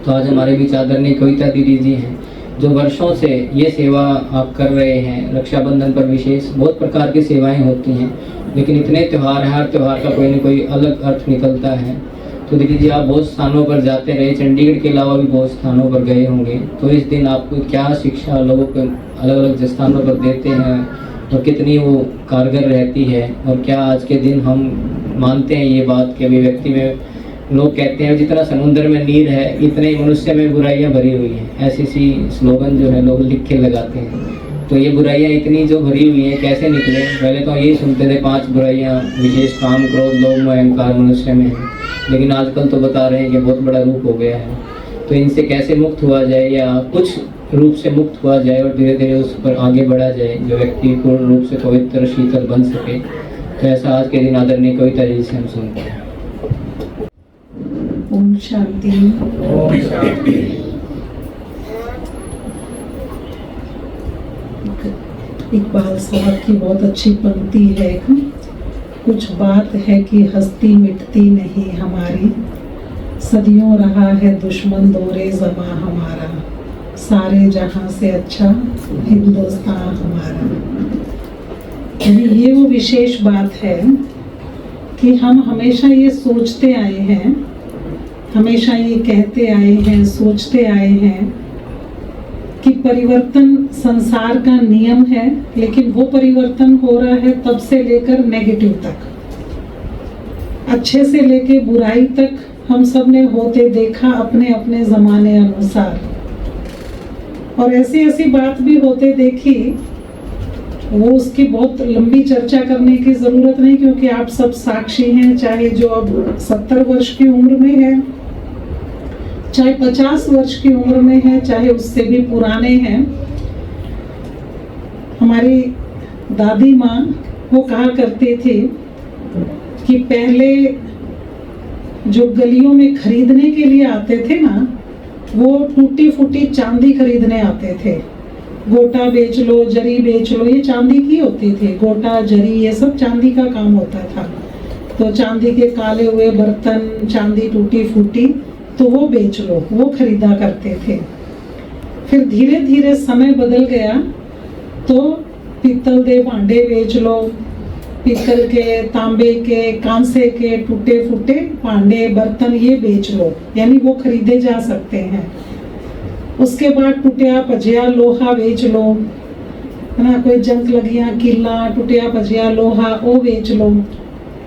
तो आज हमारे बीच आदरणीय कविता दीदी जी हैं, जो वर्षों से ये सेवा आप कर रहे हैं। रक्षाबंधन पर विशेष बहुत प्रकार की सेवाएं होती हैं, लेकिन इतने त्यौहार हैं, हर त्यौहार का कोई न कोई अलग अर्थ निकलता है। तो दीदी जी, आप बहुत स्थानों पर जाते रहे, चंडीगढ़ के अलावा भी बहुत स्थानों पर गए होंगे, तो इस दिन आपको क्या शिक्षा लोगों को अलग अलग स्थानों पर देते हैं और कितनी वो कारगर रहती है? और क्या आज के दिन हम मानते हैं ये बात कि अभिव्यक्ति में लोग कहते हैं जितना समुद्र में नीर है इतने ही मनुष्य में बुराइयां भरी हुई हैं, ऐसी सी स्लोगन जो है लोग लिख के लगाते हैं। तो ये बुराइयां इतनी जो भरी हुई हैं कैसे निकले? पहले तो यही सुनते थे 5 बुराइयां विशेष काम, क्रोध, लोभ, मोह, अहंकार मनुष्य में है, लेकिन आजकल तो बता रहे हैं कि बहुत बड़ा रूप हो गया है। तो इनसे कैसे मुक्त हुआ जाए या कुछ रूप से मुक्त हुआ जाए और धीरे धीरे उस पर आगे बढ़ा जाए, जो व्यक्ति पूर्ण रूप से पवित्र शीतल बन सके? तो ऐसा आज के दिन आदरणीय कविता जी से हम सुनते हैं। ओम शांति। ओम शांति। इकबाल साहब की बहुत अच्छी पंक्ति है, कुछ बात है कि हस्ती मिटती नहीं हमारी, सदियों रहा है दुश्मन दौरे ज़मां हमारा, सारे जहां से अच्छा हिंदुस्तान हमारा। यानी ये वो विशेष बात है कि हम हमेशा ये सोचते आए हैं, हमेशा ये कहते आए हैं, सोचते आए हैं कि परिवर्तन संसार का नियम है, लेकिन वो परिवर्तन हो रहा है तब से लेकर नेगेटिव तक, अच्छे से लेके बुराई तक हम सब ने होते देखा अपने अपने ज़माने अनुसार। और ऐसी ऐसी बात भी होते देखी, वो उसकी बहुत लंबी चर्चा करने की ज़रूरत नहीं, क्योंकि आप सब साक्षी हैं, चाहे जो अब 70 वर्ष की उम्र में है, चाहे 50 वर्ष की उम्र में है, चाहे उससे भी पुराने हैं। हमारी दादी माँ वो कहा करते थे कि पहले जो गलियों में खरीदने के लिए आते थे ना, वो टूटी फूटी चांदी खरीदने आते थे। गोटा बेच लो, जरी बेच लो, ये चांदी की होती थी। गोटा, जरी, ये सब चांदी का काम होता था। तो चांदी के काले हुए बर्तन, चांदी टूटी फूटी, तो वो बेच लो, वो खरीदा करते थे। फिर धीरे धीरे समय बदल गया, तो पीतल के भांडे बेच लो, पीतल के, तांबे के, कांसे के टूटे फूटे भांडे, बर्तन, ये बेच लो, यानी वो खरीदे जा सकते हैं। उसके बाद टूटिया पजिया लोहा बेच लो, है ना, कोई जंग लगिया किला, टूटिया पजिया लोहा, वो बेच लो,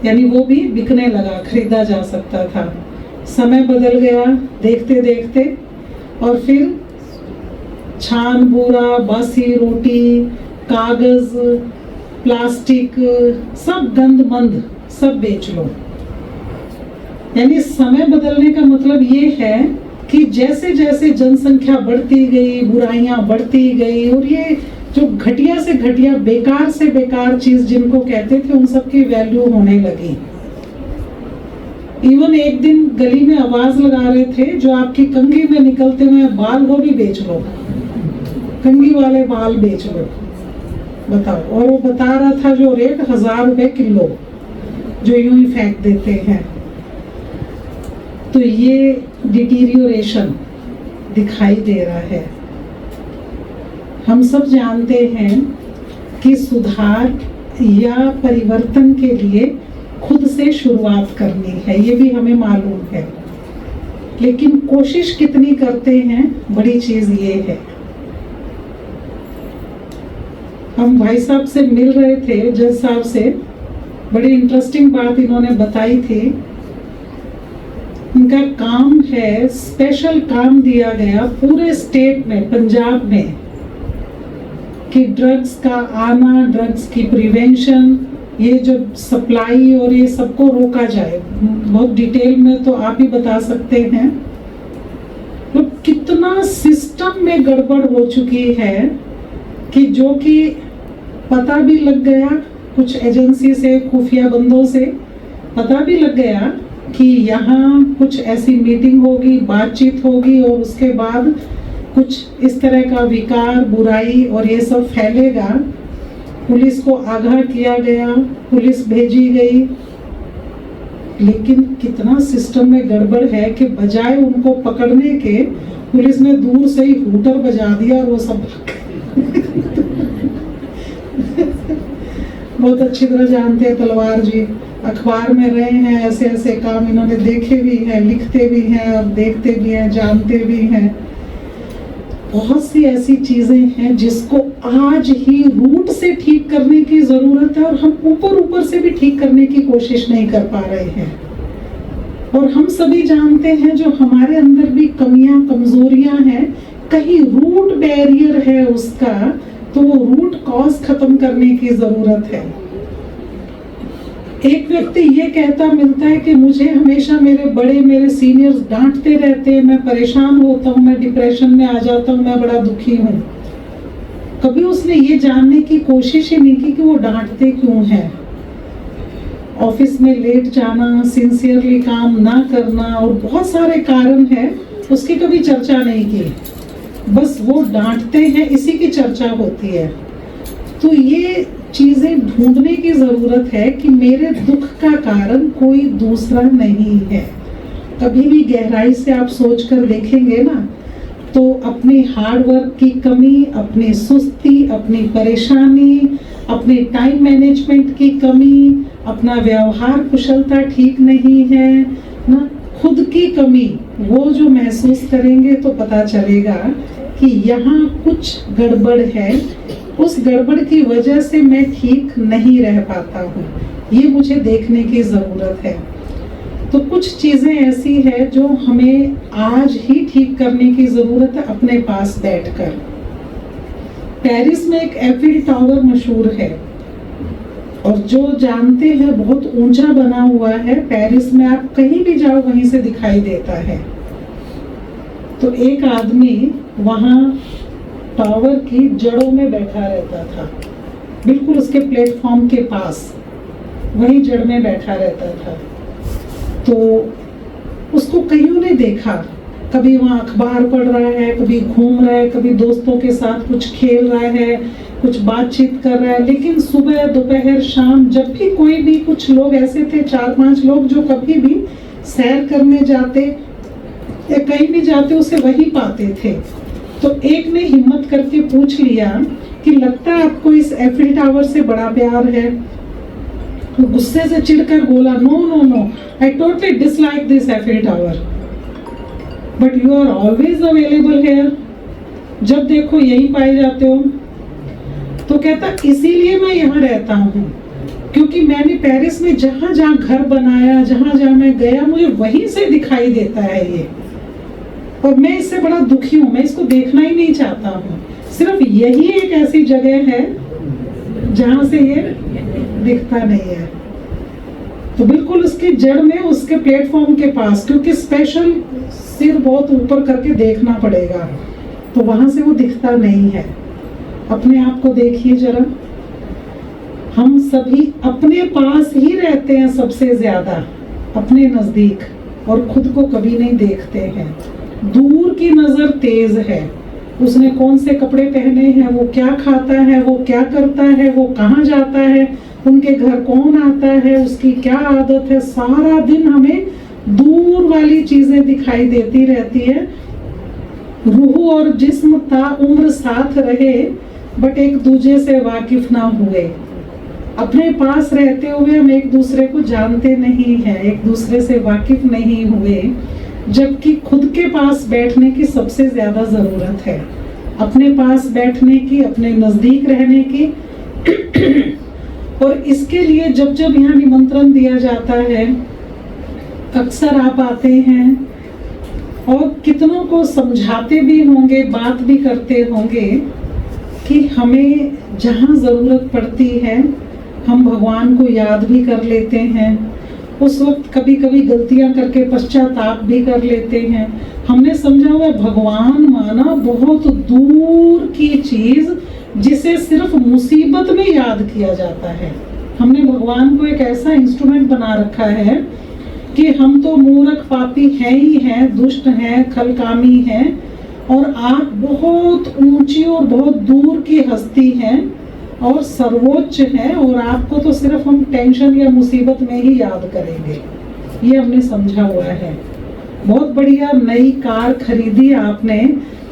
यानी वो भी बिकने लगा, खरीदा जा सकता था। समय बदल गया देखते देखते, और फिर छान, बूरा, बासी रोटी, कागज, प्लास्टिक, सब गंदमंद, सब बेच लो। यानी समय बदलने का मतलब ये है कि जैसे जैसे जनसंख्या बढ़ती गई, बुराइयां बढ़ती गई, और ये जो घटिया से घटिया, बेकार से बेकार चीज जिनको कहते थे, उन सब की वैल्यू होने लगी। इवन एक दिन गली में आवाज लगा रहे थे, जो आपकी कंघी में निकलते हुए बाल वो भी बेच लो, कंघी वाले बाल बेच लो, बताओ। और वो बता रहा था जो रेट 1000 रुपए किलो, जो यूं ही फेंक देते हैं। तो ये डिटीरियोरेशन दिखाई दे रहा है। हम सब जानते हैं कि सुधार या परिवर्तन के लिए खुद से शुरुआत करनी है, ये भी हमें मालूम है, लेकिन कोशिश कितनी करते हैं, बड़ी चीज ये है। हम भाई साहब से मिल रहे थे, जज साहब से, बड़ी इंटरेस्टिंग बात इन्होंने बताई थी। उनका काम है, स्पेशल काम दिया गया पूरे स्टेट में, पंजाब में, कि ड्रग्स का आना, ड्रग्स की प्रिवेंशन, ये जो सप्लाई और ये सबको रोका जाए। बहुत डिटेल में तो आप ही बता सकते हैं, तो कितना सिस्टम में गड़बड़ हो चुकी है कि जो कि पता भी लग गया, कुछ एजेंसी से, खुफिया बंदों से पता भी लग गया कि यहाँ कुछ ऐसी मीटिंग होगी, बातचीत होगी, और उसके बाद कुछ इस तरह का विकार, बुराई और ये सब फैलेगा। पुलिस को आगाह किया गया, पुलिस भेजी गई, लेकिन कितना सिस्टम में गड़बड़ है कि बजाय उनको पकड़ने के पुलिस ने दूर से ही हूटर बजा दिया और वो सब बहुत अच्छी तरह जानते हैं तलवार जी, अखबार में रहे हैं, ऐसे ऐसे काम इन्होंने देखे भी हैं, लिखते भी हैं और देखते भी हैं, जानते भी हैं। बहुत सी ऐसी चीजें हैं जिसको आज ही रूट से ठीक करने की जरूरत है और हम ऊपर ऊपर से भी ठीक करने की कोशिश नहीं कर पा रहे हैं। और हम सभी जानते हैं जो हमारे अंदर भी कमियां कमजोरियां हैं, कहीं रूट बैरियर है उसका, तो वो रूट कॉज खत्म करने की जरूरत है। एक व्यक्ति ये कहता मिलता है कि मुझे हमेशा मेरे सीनियर्स डांटते रहते हैं, मैं परेशान होता हूँ, मैं डिप्रेशन में आ जाता हूँ, मैं बड़ा दुखी हूँ। कभी उसने ये जानने की कोशिश ही नहीं की कि वो डांटते क्यों हैं। ऑफिस में लेट जाना, सिंसियरली काम ना करना और बहुत सारे कारण हैं, उसकी कभी चर्चा नहीं की, बस वो डांटते हैं इसी की चर्चा होती है। तो ये चीजें ढूंढने की जरूरत है कि मेरे दुख का कारण कोई दूसरा नहीं है। कभी भी गहराई से आप सोचकर देखेंगे ना, तो अपनी हार्ड वर्क की कमी, अपनी सुस्ती, अपनी परेशानी, अपने टाइम मैनेजमेंट की कमी, अपना व्यवहार कुशलता ठीक नहीं है ना, खुद की कमी, वो जो महसूस करेंगे तो पता चलेगा कि यहाँ कुछ गड़बड़ है, उस गड़बड़ की वजह से मैं ठीक नहीं रह पाता हूँ, ये मुझे देखने की ज़रूरत है। तो कुछ चीज़ें ऐसी है जो हमें आज ही ठीक करने की ज़रूरत है अपने पास बैठकर। पेरिस में एक एफिल टावर मशहूर है और जो जानते हैं बहुत ऊंचा बना हुआ है, पेरिस में आप कहीं भी जाओ वहीं से दिखाई देता है। तो एक आदमी वहाँ टावर की जड़ों में बैठा रहता था, बिल्कुल उसके प्लेटफॉर्म के पास, वही जड़ में बैठा रहता था। तो उसको कईयों ने देखा, कभी वहाँ अखबार पढ़ रहा है, कभी घूम रहा है, कभी दोस्तों के साथ कुछ खेल रहा है, कुछ बातचीत कर रहा है। लेकिन सुबह, दोपहर, शाम जब भी कोई भी, कुछ लोग ऐसे थे 4-5 लोग जो कभी भी सैर करने जाते या कहीं भी जाते उसे वही पाते थे। तो एक ने हिम्मत करके पूछ लिया कि लगता है आपको इस एफिल टावर से बड़ा प्यार है। वो गुस्से से चिढ़कर बोला, no no no, I totally dislike this Eiffel tower, but you are always available here, जब देखो यही पाए जाते हो। तो कहता इसीलिए मैं यहाँ रहता हूँ, क्योंकि मैंने पेरिस में जहाँ जहाँ घर बनाया, जहाँ जहाँ मैं गया, मुझे वहीं से दिखाई देता है ये, और मैं इससे बड़ा दुखी हूँ, मैं इसको देखना ही नहीं चाहता हूँ। सिर्फ यही एक ऐसी जगह है जहाँ से ये दिखता नहीं है। तो बिल्कुल उसकी जड़ में, उसके प्लेटफॉर्म के पास, क्योंकि स्पेशल सिर बहुत ऊपर करके देखना पड़ेगा, तो वहां से वो दिखता नहीं है। अपने आप को देखिए जरा, हम सभी अपने पास ही रहते हैं सबसे ज्यादा, अपने नजदीक, और खुद को कभी नहीं देखते हैं। दूर की नजर तेज है, उसने कौन से कपड़े पहने हैं, वो क्या खाता है, वो क्या करता है, वो कहाँ जाता है, उनके घर कौन आता है, उसकी क्या आदत है, सारा दिन हमें दूर वाली चीजें दिखाई देती रहती है। रूह और जिस्म ताउम्र साथ रहे, बट एक दूसरे से वाकिफ ना हुए। अपने पास रहते हुए हम एक दूसरे को जानते नहीं हैं, एक दूसरे से वाकिफ नहीं हुए, जबकि खुद के पास बैठने की सबसे ज्यादा जरूरत है, अपने पास बैठने की, अपने नजदीक रहने की। और इसके लिए जब जब यहाँ निमंत्रण दिया जाता है, अक्सर आप आते हैं और कितनों को समझाते भी होंगे, बात भी करते होंगे कि हमें जहाँ ज़रूरत पड़ती है हम भगवान को याद भी कर लेते हैं, उस वक्त कभी कभी गलतियां करके पश्चाताप भी कर लेते हैं। हमने समझा हुआ भगवान माना बहुत दूर की चीज जिसे सिर्फ मुसीबत में याद किया जाता है। हमने भगवान को एक ऐसा इंस्ट्रूमेंट बना रखा है कि हम तो मूर्ख पापी हैं ही हैं, दुष्ट हैं, खलकामी हैं, और आप बहुत ऊंची और बहुत दूर की हस्ती हैं और सर्वोच्च हैं, और आपको तो सिर्फ हम टेंशन या मुसीबत में ही याद करेंगे। ये हमने समझा हुआ है। बहुत बढ़िया नई कार खरीदी आपने,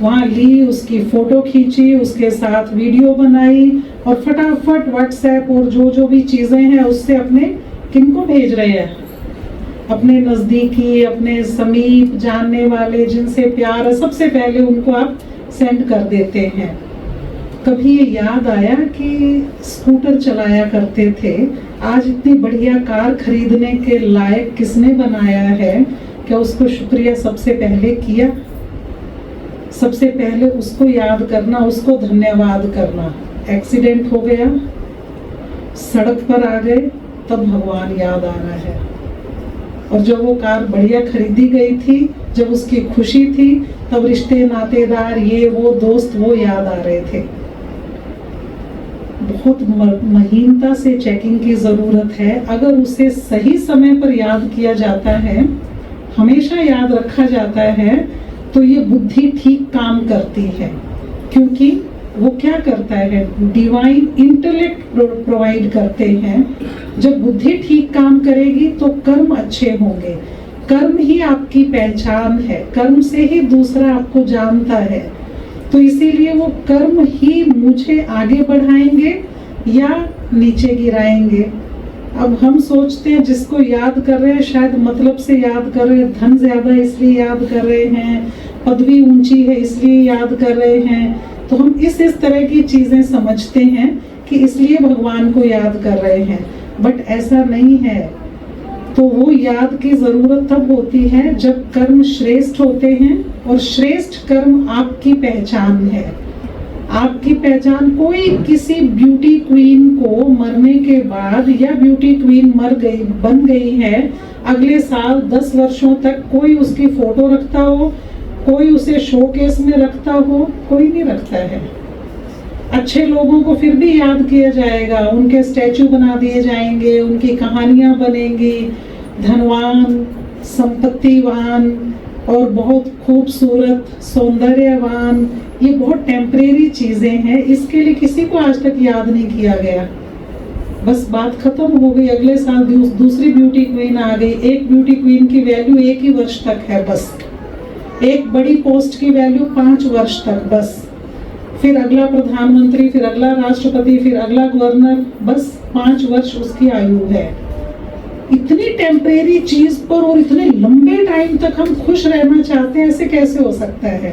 वहाँ ली, उसकी फोटो खींची, उसके साथ वीडियो बनाई और फटाफट व्हाट्सएप और जो भी चीज़ें हैं उससे अपने किनको भेज रहे हैं? अपने नज़दीकी, अपने समीप जानने वाले जिनसे प्यार है, सबसे पहले उनको आप सेंड कर देते हैं। कभी ये याद आया कि स्कूटर चलाया करते थे, आज इतनी बढ़िया कार खरीदने के लायक किसने बनाया है? क्या उसको शुक्रिया सबसे पहले किया? सबसे पहले उसको याद करना, उसको धन्यवाद करना। एक्सीडेंट हो गया, सड़क पर आ गए, तब भगवान याद आ रहा है। और जब वो कार बढ़िया खरीदी गई थी, जब उसकी खुशी थी, तब रिश्ते नातेदार, ये वो दोस्त, वो याद आ रहे थे। बहुत महीनता से चेकिंग की ज़रूरत है। अगर उसे सही समय पर याद किया जाता है, हमेशा याद रखा जाता है, तो ये बुद्धि ठीक काम करती है। क्योंकि वो क्या करता है? डिवाइन इंटेलेक्ट प्रोवाइड करते हैं। जब बुद्धि ठीक काम करेगी तो कर्म अच्छे होंगे। कर्म ही आपकी पहचान है, कर्म से ही दूसरा आपको जानता है। तो इसीलिए वो कर्म ही मुझे आगे बढ़ाएंगे या नीचे गिराएंगे। अब हम सोचते हैं जिसको याद कर रहे हैं शायद मतलब से याद कर रहे हैं, धन ज्यादा इसलिए याद कर रहे हैं, पदवी ऊंची है इसलिए याद कर रहे हैं। तो हम इस तरह की चीजें समझते हैं कि इसलिए भगवान को याद कर रहे हैं, बट ऐसा नहीं है। तो वो याद की जरूरत तब होती है जब कर्म श्रेष्ठ होते हैं, और श्रेष्ठ कर्म आपकी पहचान है। आपकी पहचान, कोई किसी ब्यूटी क्वीन को मरने के बाद, या ब्यूटी क्वीन मर गई, बन गई है, अगले साल 10 वर्षों तक कोई उसकी फोटो रखता हो, कोई उसे शोकेस में रखता हो? कोई नहीं रखता है। अच्छे लोगों को फिर भी याद किया जाएगा, उनके स्टैचू बना दिए जाएंगे, उनकी कहानियां बनेंगी। धनवान, संपत्तिवान और बहुत खूबसूरत, सौंदर्यवान, ये बहुत टेम्परेरी चीजें हैं। इसके लिए किसी को आज तक याद नहीं किया गया। बस बात खत्म हो गई, अगले साल दूसरी ब्यूटी क्वीन आ गई। एक ब्यूटी क्वीन की वैल्यू 1 ही वर्ष तक है बस। एक बड़ी पोस्ट की वैल्यू 5 वर्ष तक बस। फिर अगला प्रधानमंत्री, फिर अगला राष्ट्रपति, फिर अगला गवर्नर, बस 5 वर्ष उसकी आयु है। इतनी टेम्परेरी चीज पर और इतने लंबे टाइम तक हम खुश रहना चाहते हैं, ऐसे कैसे हो सकता है?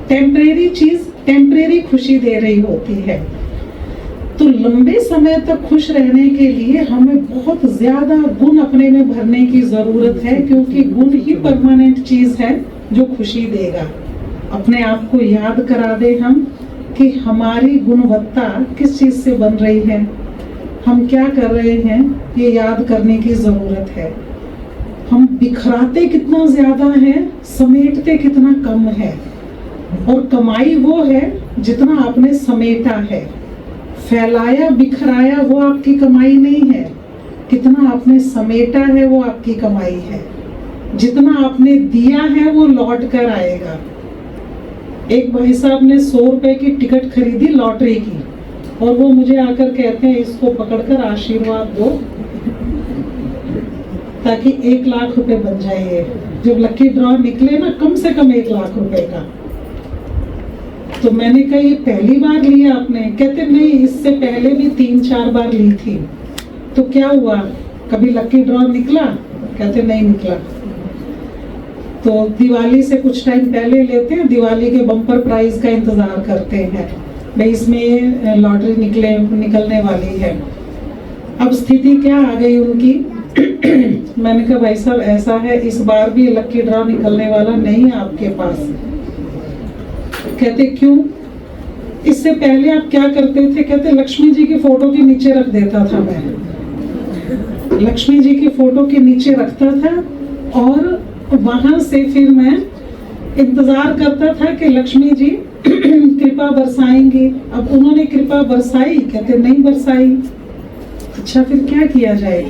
टेम्परेरी चीज टेम्परेरी खुशी दे रही होती है। तो लंबे समय तक खुश रहने के लिए हमें बहुत ज्यादा गुण अपने में भरने की जरूरत है, क्योंकि गुण ही परमानेंट चीज है जो खुशी देगा। अपने आप को याद करा दे हम कि हमारी गुणवत्ता किस चीज से बन रही है, हम क्या कर रहे हैं, ये याद करने की जरूरत है। हम बिखराते कितना ज्यादा है, समेटते कितना कम है। और कमाई वो है जितना आपने समेटा है। फैलाया बिखराया वो आपकी कमाई नहीं है, कितना आपने समेटा है वो आपकी कमाई है। जितना आपने दिया है वो लौट कर आएगा। एक भाई साहब ने 100 रुपए की टिकट खरीदी लॉटरी की, और वो मुझे आकर कहते हैं इसको पकड़कर आशीर्वाद दो ताकि 1 लाख रुपए बन जाए। जब लकी ड्रॉ निकले ना, कम से कम 1 लाख रुपए का। तो मैंने कहा ये पहली बार लिया आपने? कहते नहीं, इससे पहले भी 3-4 बार ली थी। तो क्या हुआ, कभी लकी ड्रॉ निकला? कहते नहीं निकला। तो दिवाली से कुछ टाइम पहले लेते हैं, दिवाली के बम्पर प्राइज का इंतजार करते हैं, भाई इसमें लॉटरी निकलने वाली है। अब स्थिति क्या आ गई उनकी? मैंने कहा भाई साहब ऐसा है, इस बार भी लकी ड्रॉ निकलने वाला नहीं है आपके पास। कहते क्यों? इससे पहले आप क्या करते थे? कहते लक्ष्मी जी की फोटो के नीचे रख देता था मैं। लक्ष्मी जी की फोटो के नीचे रखता था और वहां से फिर मैं इंतजार करता था कि लक्ष्मी जी कृपा बरसाएंगी। अब उन्होंने कृपा बरसाई? कहते नहीं बरसाई। अच्छा फिर क्या किया जाए?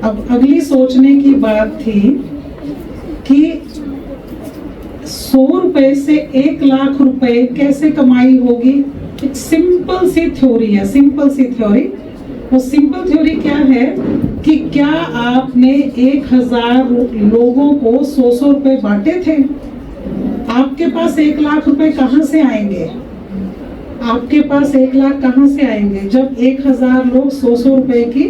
अब अगली सोचने की बात थी कि 100 रुपए से 1 लाख रुपए कैसे कमाई होगी। एक सिंपल सी थ्योरी है, सिंपल सी थ्योरी। वो सिंपल थ्योरी क्या है कि क्या आपने 1000 लोगों को 100 रुपए बांटे थे? आपके पास 1 लाख रुपए कहाँ से आएंगे? आपके पास 1 लाख कहाँ से आएंगे? जब 1000 लोग 100 रुपए की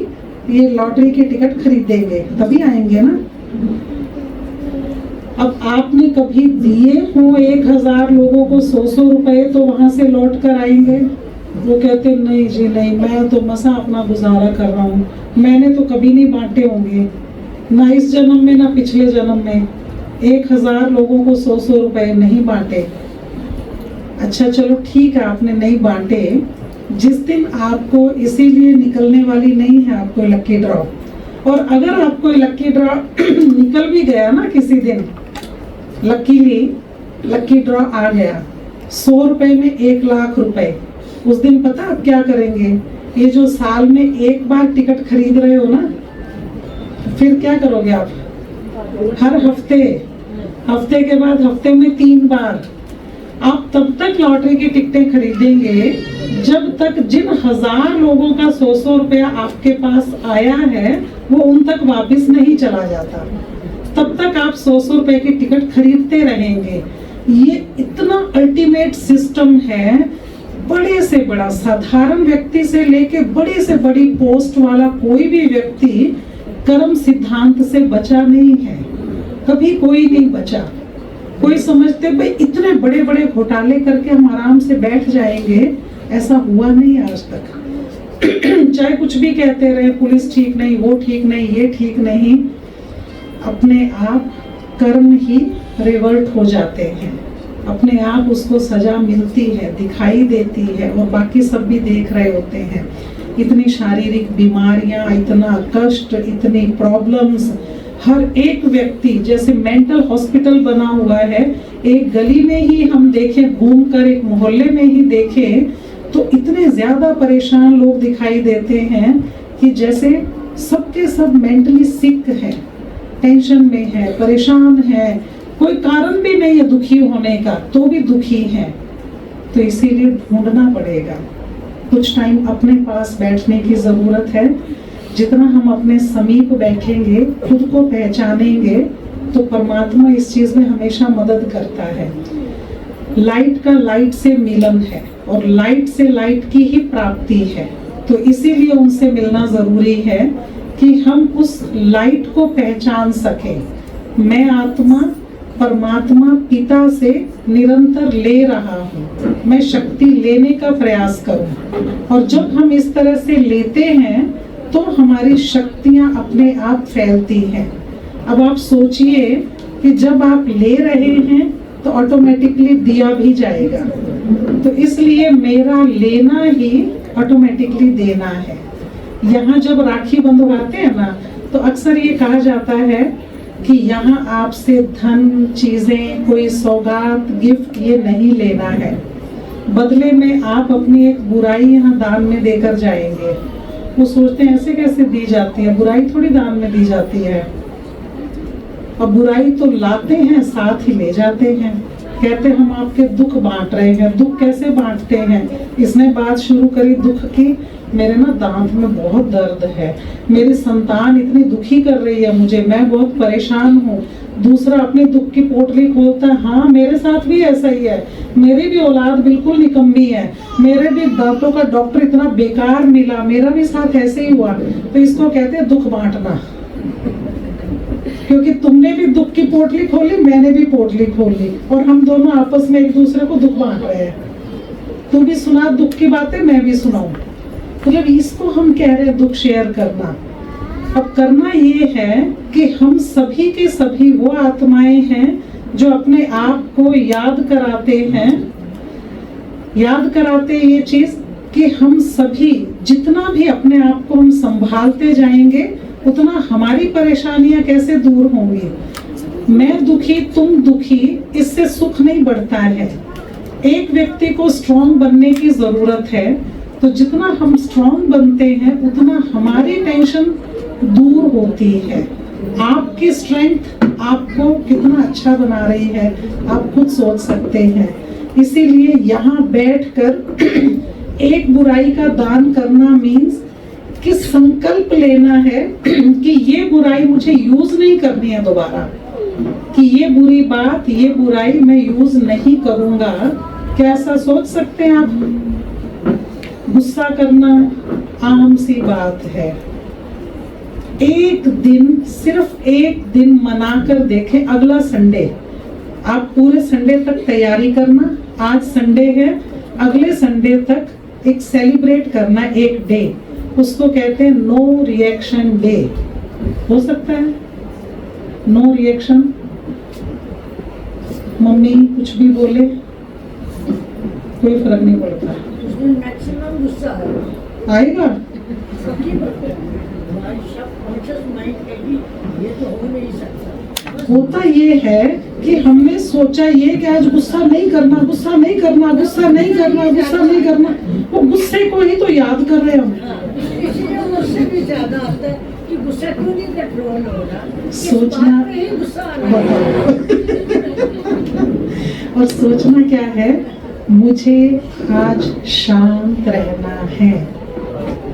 ये लॉटरी की टिकट खरीदेंगे तभी आएंगे ना। अब आपने कभी दिए हो 1000 लोगों को 100 रुपए तो वहां से लौट कर आएंगे? वो कहते नहीं जी नहीं, मैं तो मसा अपना गुजारा कर रहा हूँ, मैंने तो कभी नहीं बांटे होंगे, ना इस जन्म में ना पिछले जन्म में 1000 लोगों को 100 रुपए नहीं बांटे। अच्छा चलो ठीक है, आपने नहीं बांटे। जिस दिन आपको इसीलिए निकलने वाली नहीं है आपको लकी ड्रॉ, और अगर आपको लकी ड्रॉ निकल भी गया ना किसी दिन, लकीली लकी ड्रॉ आ गया 100 रुपए में 1 लाख रुपए, उस दिन पता आप क्या करेंगे? ये जो साल में एक बार टिकट खरीद रहे हो ना, फिर क्या करोगे आप? हर हफ्ते के बाद हफ्ते में 3 बार आप तब तक लॉटरी की टिकटें खरीदेंगे जब तक जिन 1000 लोगों का 100 रुपया आपके पास आया है वो उन तक वापस नहीं चला जाता, तब तक आप 100 रुपए की टिकट खरीदते रहेंगे। ये इतना अल्टीमेट सिस्टम है, बड़े से बड़ा साधारण व्यक्ति से लेके बड़े से बड़ी पोस्ट वाला कोई भी व्यक्ति कर्म सिद्धांत से बचा नहीं है, कभी कोई नहीं बचा। कोई समझते भाई इतने बड़े बड़े घोटाले करके हम आराम से बैठ जाएंगे, ऐसा हुआ नहीं आज तक। चाहे कुछ भी कहते रहे, पुलिस ठीक नहीं, वो ठीक नहीं, ये ठीक नहीं, अपने आप कर्म ही रिवर्ट हो जाते हैं, अपने आप उसको सजा मिलती है, दिखाई देती है, और बाकी सब भी देख रहे होते हैं। इतनी शारीरिक बीमारियां, इतना कष्ट, इतनी प्रॉब्लम्स, हर एक व्यक्ति जैसे मेंटल हॉस्पिटल बना हुआ है, एक गली में ही हम देखें, घूमकर एक मोहल्ले में ही देखें तो इतने ज्यादा परेशान लोग दिखाई देते हैं कि जैसे सबके सब मेंटली सिक है, टेंशन में है, परेशान है, कोई कारण भी नहीं है दुखी होने का तो भी दुखी है। तो इसीलिए ढूंढना पड़ेगा, कुछ टाइम अपने पास बैठने की जरूरत है। जितना हम अपने समीप बैठेंगे, खुद को पहचानेंगे, तो परमात्मा इस चीज में हमेशा मदद करता है। लाइट का लाइट से मिलन है और लाइट से लाइट की ही प्राप्ति है, तो इसीलिए उनसे मिलना जरूरी है कि हम उस लाइट को पहचान सकें। मैं आत्मा परमात्मा पिता से निरंतर ले रहा हूँ, मैं शक्ति लेने का प्रयास करूँ, और जब हम इस तरह से लेते हैं तो हमारी शक्तियाँ अपने आप फैलती हैं। अब आप सोचिए कि जब आप ले रहे हैं तो ऑटोमेटिकली दिया भी जाएगा, तो इसलिए मेरा लेना ही ऑटोमेटिकली देना है। यहाँ जब राखी बंधवाते हैं ना, तो अक्सर ये कहा जाता है कि यहाँ आपसे धन, चीजें, कोई सौगात, गिफ्ट ये नहीं लेना है, बदले में आप अपनी एक बुराई यहाँ दान में देकर जाएंगे। वो सोचते हैं ऐसे कैसे दी जाती है, बुराई थोड़ी दान में दी जाती है। अब बुराई तो लाते हैं साथ ही ले जाते हैं, कहते हम आपके दुख बांट रहे हैं। दुख कैसे बांटते हैं? इसने बात शुरू करी दुख की, मेरे ना दांत में बहुत दर्द है, मेरी संतान इतनी दुखी कर रही है मुझे, मैं बहुत परेशान हूँ। दूसरा अपनी दुख की पोटली खोलता है, हाँ मेरे साथ भी ऐसा ही है, मेरी भी औलाद बिल्कुल निकम्मी है, मेरे भी दांतों का डॉक्टर इतना बेकार मिला, मेरा भी साथ ऐसे ही हुआ। तो इसको कहते हैं दुख बांटना, क्योंकि तुमने भी दुख की पोटली खोली, मैंने भी पोटली खोल ली, और हम दोनों आपस में एक दूसरे को दुख बांट रहे हैं। तू भी सुना दुख की बातें, मैं भी सुनाऊं, मतलब इसको हम कह रहे हैं दुख शेयर करना। अब करना ये है कि हम सभी के सभी वो आत्माएं हैं जो अपने आप को याद कराते ये चीज कि हम सभी जितना भी अपने आप को हम संभालते जाएंगे उतना हमारी परेशानियां कैसे दूर होंगी। मैं दुखी, तुम दुखी, इससे सुख नहीं बढ़ता है। एक व्यक्ति को स्ट्रॉन्ग बनने की जरूरत है, तो जितना हम स्ट्रॉन्ग बनते हैं उतना हमारी टेंशन दूर होती है। आपकी स्ट्रेंथ आपको कितना अच्छा बना रही है आप खुद सोच सकते हैं। इसीलिए यहाँ बैठकर एक बुराई का दान करना मीन्स कि संकल्प लेना है कि ये बुराई मुझे यूज नहीं करनी है दोबारा, कि ये बुरी बात, ये बुराई मैं यूज नहीं करूंगा। क्या ऐसा सोच सकते हैं आप? गुस्सा करना आम सी बात है। एक दिन, सिर्फ एक दिन मना कर देखें। अगला संडे आप पूरे संडे तक तैयारी करना। आज संडे है, अगले संडे तक एक सेलिब्रेट करना एक डे, उसको कहते हैं नो रिएक्शन डे। हो सकता है नो रिएक्शन, मम्मी कुछ भी बोले कोई फर्क नहीं पड़ता, मैक्सिमम गुस्सा आएगा। ये तो हो नहीं सकता। होता ये है कि हमने सोचा ये कि आज गुस्सा नहीं करना, गुस्सा नहीं करना, गुस्सा नहीं करना, गुस्सा नहीं करना। वो गुस्से को ही तो याद कर रहे हैं हम। इसलिए मुझसे भी ज्यादा आता है कि गुस्सा क्यों नहीं कंट्रोल हो रहा। सोचना ही गुस्सा आ रहा है। और सोचना क्या है, मुझे आज शांत रहना है,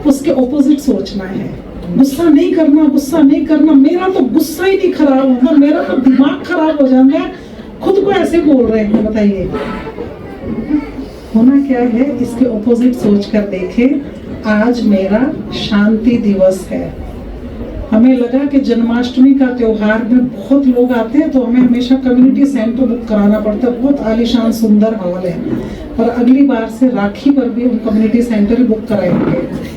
उसके ऑपोजिट सोचना है। गुस्सा नहीं करना, गुस्सा नहीं करना। मेरा तो गुस्सा ही नहीं खराब होगा, मेरा तो दिमाग खराब हो जाता है। खुद को ऐसे बोल रहे हैं, बताइए होना क्या है? इसके ऑपोजिट सोच कर देखें। आज मेरा शांति दिवस है। हमें लगा कि जन्माष्टमी का त्योहार में बहुत लोग आते हैं, तो हमें हमेशा कम्युनिटी सेंटर बुक कराना पड़ता है। बहुत आलीशान सुंदर हॉल है, और अगली बार से राखी पर भी हम कम्युनिटी सेंटर ही बुक कराएंगे।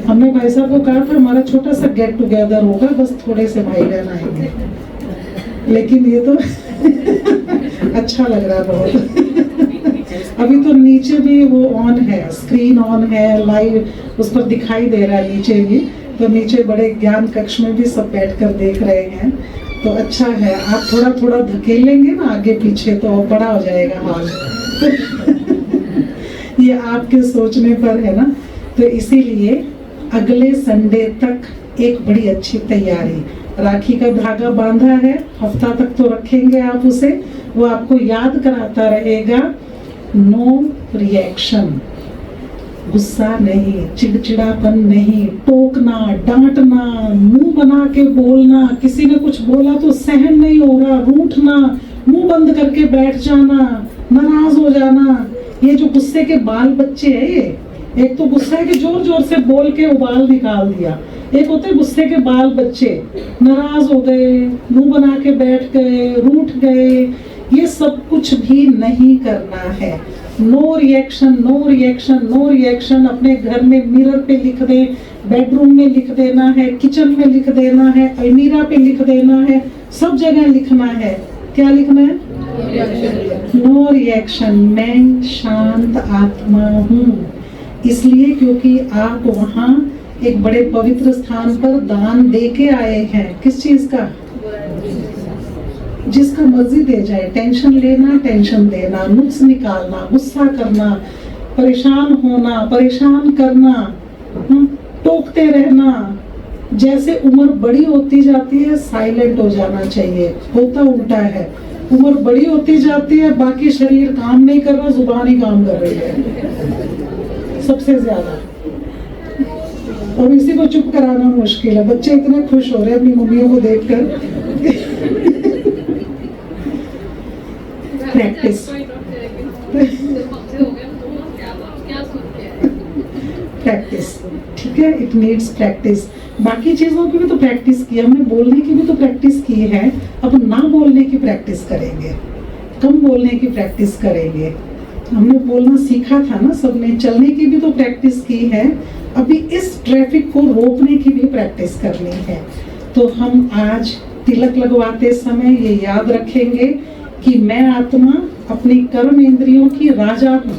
हमने भाई साहब को कहा था हमारा छोटा सा गेट टुगेदर होगा, बस थोड़े से भाई बहन आएंगे, लेकिन ये तो अच्छा लग रहा है बहुत। अभी तो नीचे भी वो ऑन है, स्क्रीन ऑन है, लाइव उस पर दिखाई दे रहा है नीचे भी। तो नीचे बड़े ज्ञान कक्ष में भी सब बैठकर देख रहे हैं, तो अच्छा है। आप थोड़ा थोड़ा धकेलेंगे ना आगे पीछे तो बड़ा हो जाएगा हाल। ये आपके सोचने पर है ना। तो इसीलिए अगले संडे तक एक बड़ी अच्छी तैयारी। राखी का धागा बांधा है, हफ्ता तक तो रखेंगे आप उसे। वो आपको याद कराता रहेगा नो रिएक्शन, गुस्सा नहीं, चिड़चिड़ापन नहीं, टोकना, डांटना, मुंह बना के बोलना, किसी ने कुछ बोला तो सहन नहीं हो रहा, रूठना, मुंह बंद करके बैठ जाना, नाराज हो जाना। ये जो गुस्से के बाल बच्चे हैं, ये एक तो गुस्सा है कि जोर जोर से बोल के उबाल निकाल दिया, एक होते हैं गुस्से के बाल बच्चे, नाराज हो गए, मुंह बना के बैठ गए, रूठ गए। ये सब कुछ भी नहीं करना है। No reaction, no reaction, no reaction. अपने घर में मिरर पे लिख दे, बेडरूम में लिख देना है, किचन में लिख देना है, अलमीरा पे लिख देना है, सब जगह लिखना है। क्या लिखना है? No reaction. मैं शांत आत्मा हूँ। इसलिए क्योंकि आप वहाँ एक बड़े पवित्र स्थान पर दान दे के आए हैं। किस चीज का? जिसका मर्जी दे जाए। टेंशन लेना, टेंशन देना, नुक्स निकालना, गुस्सा करना, परेशान होना, परेशान करना, टोकते रहना। जैसे उम्र बड़ी होती जाती है साइलेंट हो जाना चाहिए, होता उल्टा है। उम्र बड़ी होती जाती है, बाकी शरीर काम नहीं कर रहा, जुबान ही काम कर रही है सबसे ज्यादा। और इसी को चुप कराना मुश्किल है। बच्चे इतने खुश हो रहे हैं अपनी मम्मियों को देखकर। प्रैक्टिस प्रैक्टिस, ठीक है, इट नीड्स प्रैक्टिस। बाकी चीजों की भी तो प्रैक्टिस की, हमने बोलने की भी तो प्रैक्टिस की है। अब ना बोलने की प्रैक्टिस करेंगे, कम बोलने की प्रैक्टिस करेंगे। हमने बोलना सीखा था ना सबने, चलने की भी तो प्रैक्टिस की है। अभी इस ट्रैफिक को रोकने की भी प्रैक्टिस करनी है। तो हम आज तिलक लगवाते समय ये याद रखेंगे कि मैं आत्मा अपनी कर्म इंद्रियों की राजा हूँ।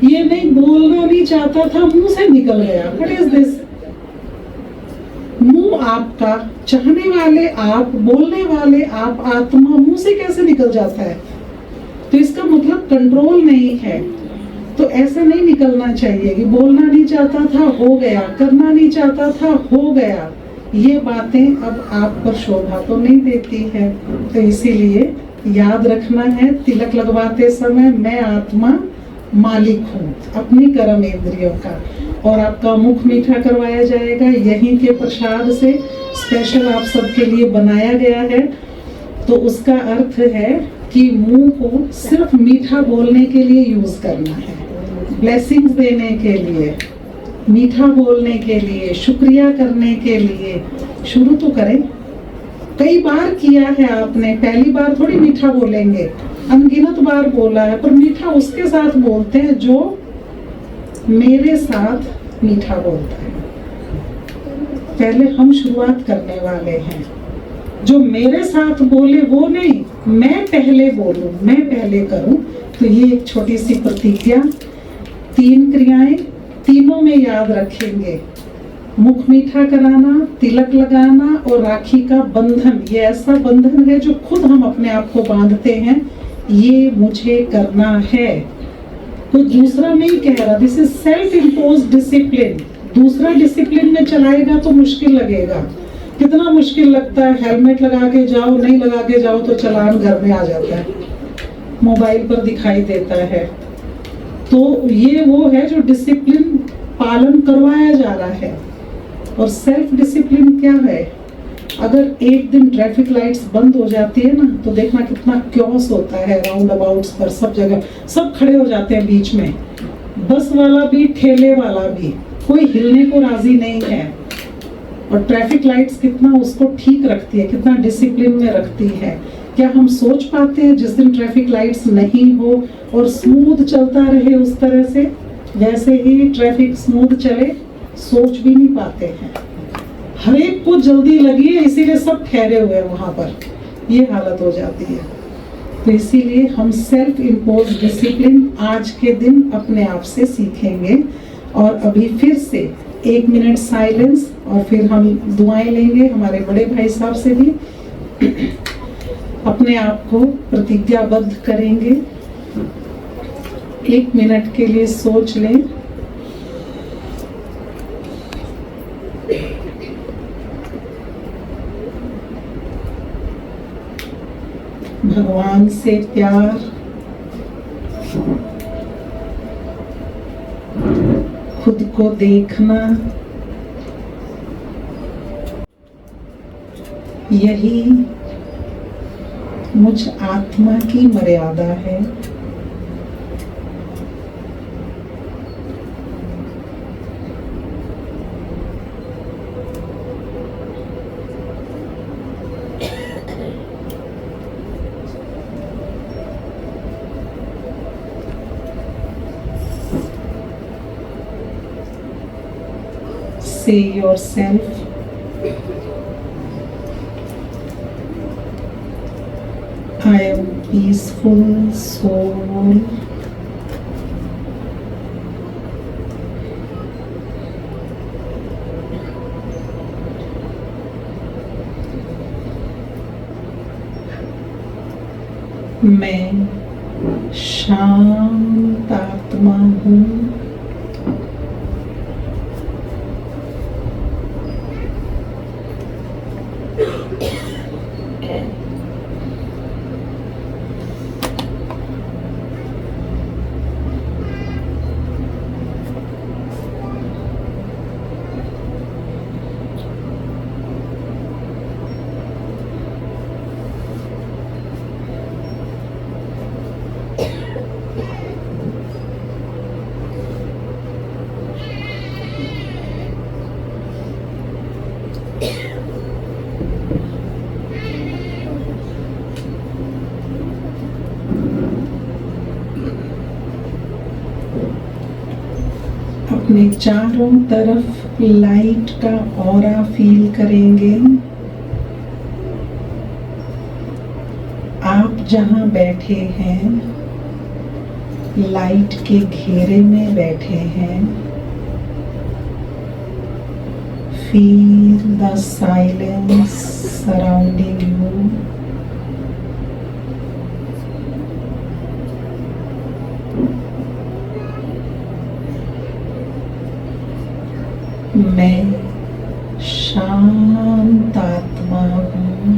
ये नहीं बोलना नहीं चाहता था, मुंह से निकल गया। What is this? मुंह आपका, चाहने वाले आप, बोलने वाले आप, आत्मा मुंह से कैसे निकल जाता है? तो इसका मतलब कंट्रोल नहीं है। तो ऐसा नहीं निकलना चाहिए कि बोलना नहीं चाहता था, हो गया, करना नहीं चाहता था, हो गया। ये बातें अब आप पर शोभा तो नहीं देती है। तो इसीलिए याद रखना है तिलक लगवाते समय मैं आत्मा मालिक हूँ अपनी कर्म इंद्रियों का। और आपका मुख मीठा करवाया जाएगा यहीं के प्रसाद से, स्पेशल आप सबके लिए बनाया गया है। तो उसका अर्थ है कि मुंह को सिर्फ मीठा बोलने के लिए यूज करना है, ब्लेसिंग्स देने के लिए, मीठा बोलने के लिए, शुक्रिया करने के लिए। शुरू तो करें, कई बार किया है आपने, पहली बार थोड़ी मीठा बोलेंगे, अनगिनत बार बोला है, पर मीठा उसके साथ बोलते हैं जो मेरे साथ मीठा बोलता है। पहले हम शुरुआत करने वाले हैं, जो मेरे साथ बोले वो नहीं, मैं पहले बोलूं, मैं पहले करूं। तो ये एक छोटी सी प्रतिज्ञा, 3 क्रियाएं, तीनों में याद रखेंगे। मुख मीठा कराना, तिलक लगाना और राखी का बंधन। ये ऐसा बंधन है जो खुद हम अपने आप को बांधते हैं, ये मुझे करना है, कोई दूसरा नहीं कह रहा। This is self impose discipline. दूसरा डिसिप्लिन में चलाएगा तो मुश्किल लगेगा। कितना मुश्किल लगता है, हेलमेट लगा के जाओ, नहीं लगा के जाओ तो चालान घर में आ जाता है, मोबाइल पर दिखाई देता है। तो ये वो है जो डिसिप्लिन पालन करवाया जा रहा है। और सेल्फ डिसिप्लिन क्या है, अगर एक दिन ट्रैफिक लाइट्स बंद हो जाती है ना, तो देखना कितना क्योस होता है राउंड अबाउट्स पर, सब जगह सब खड़े हो जाते हैं बीच में, बस वाला भी, ठेले वाला भी, कोई हिलने को राजी नहीं है। और ट्रैफिक लाइट्स कितना उसको ठीक रखती है, कितना डिसिप्लिन में रखती है। क्या हम सोच पाते हैं जिस दिन ट्रैफिक लाइट्स नहीं हो और स्मूथ चलता रहे उस तरह से, वैसे ही ट्रैफिक स्मूथ चले, सोच भी नहीं पाते हैं। हर एक को जल्दी लगी है, इसीलिए सब ठहरे हुए हैं वहां पर, ये हालत हो जाती है। तो इसीलिए हम सेल्फ इम्पोज डिसिप्लिन आज के दिन अपने आप से सीखेंगे। और अभी फिर से 1 मिनट साइलेंस और फिर हम दुआएं लेंगे हमारे बड़े भाई साहब से भी। अपने आप को प्रतिज्ञाबद्ध करेंगे, 1 मिनट के लिए सोच लें। भगवान से प्यार, खुद को देखना, यही मुझ आत्मा की मर्यादा है। Say yourself, I am peaceful soul. मैं शांत आत्मा हूँ। अपने चारों तरफ लाइट का ऑरा फील करेंगे। आप जहां बैठे हैं, लाइट के घेरे में बैठे हैं। Feel the silence surrounding you. मैं शांत आत्मा हूँ।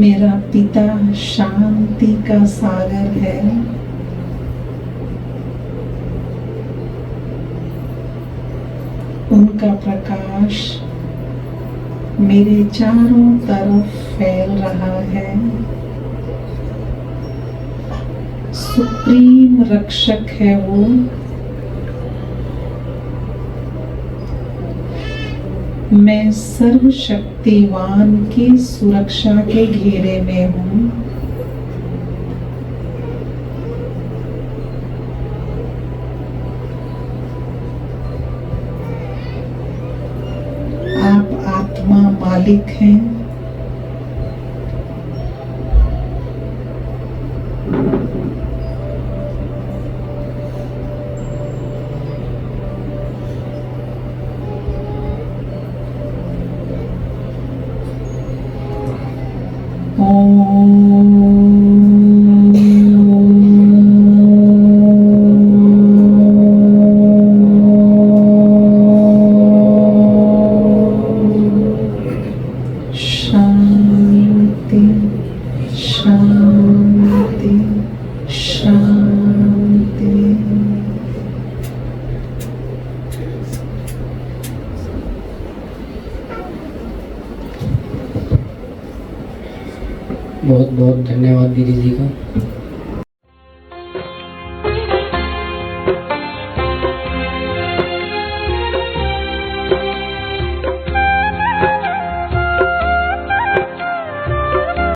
मेरा पिता शांति का सागर है। उनका प्रकाश मेरे चारों तरफ फैल रहा है। सुप्रीम रक्षक है वो। मैं सर्वशक्तिवान की सुरक्षा के घेरे में हूँ। आप आत्मा मालिक हैं। शांति शांति शांति। बहुत बहुत धन्यवाद दीदी जी का।